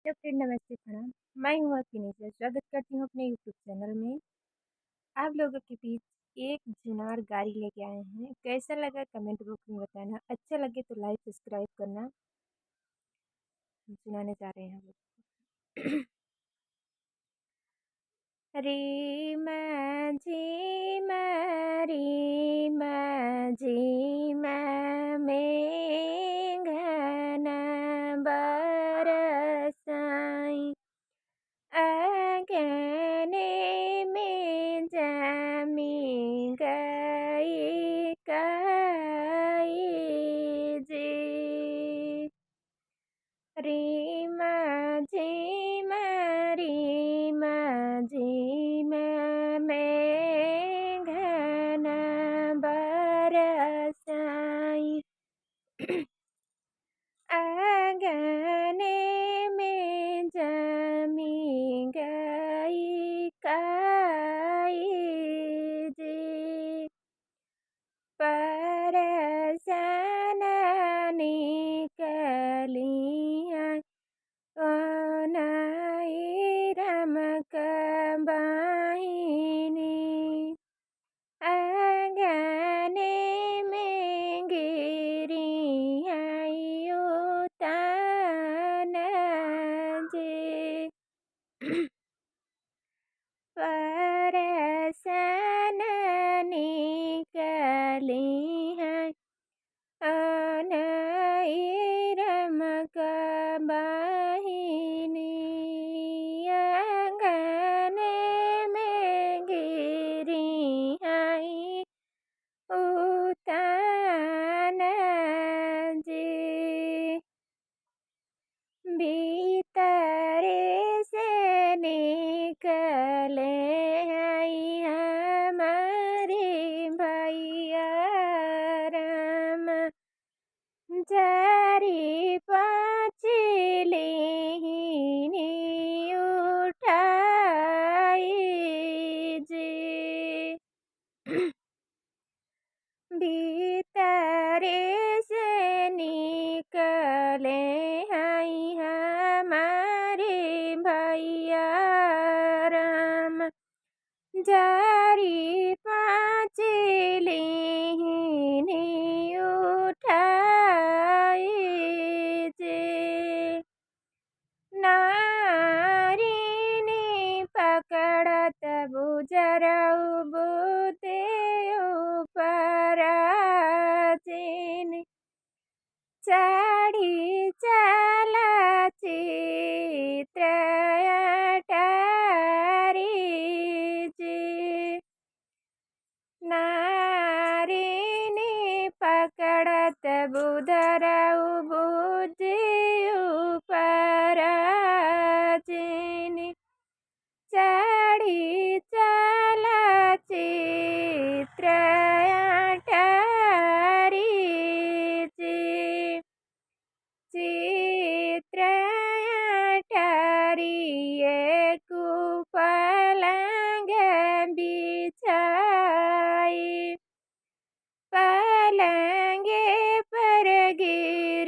Hello friend, नमस्ते, प्रणाम। मैं हूँ आपकी निशा, स्वागत करती हूँ अपने यूट्यूब चैनल में। आप लोगों के बीच एक जुनार गाड़ी लेके आए हैं। कैसा लगा कमेंट बॉक्स में बताना। अच्छा लगे तो लाइक सब्सक्राइब करना। हम सुनाने जा रहे हैं हम लोग। रे माझी मारी माझी मेघना बरसाई आंगने में जामी गई काई जी री माझी मारी माझी मेघना बरसाई आंगने में जमी गई काई जी परसन निकलिया ओनाई रमक बाहिनी आंगने में गिरी आयु तान जे परसन निकली है अनई रमक बाहिनी आंगने में गिरी आई उतान जी भीतरे से निकले आई हमारी भैया राम जारी पाँचली उठाई जी भीतरे से निकले आई हमारे भैया राम जारी पाँचली उठाई जे नारिनी पकड़त बुजरऊ बुते उपराचिन चढ़ी चला चित्र अटारी जी नारिनी पकड़त बुधरऊ बुझी उपराचिन चढ़ी चला चित्र अटारी जी चित्र अटारी एक पलंग बिछाई पलंगे पर गिर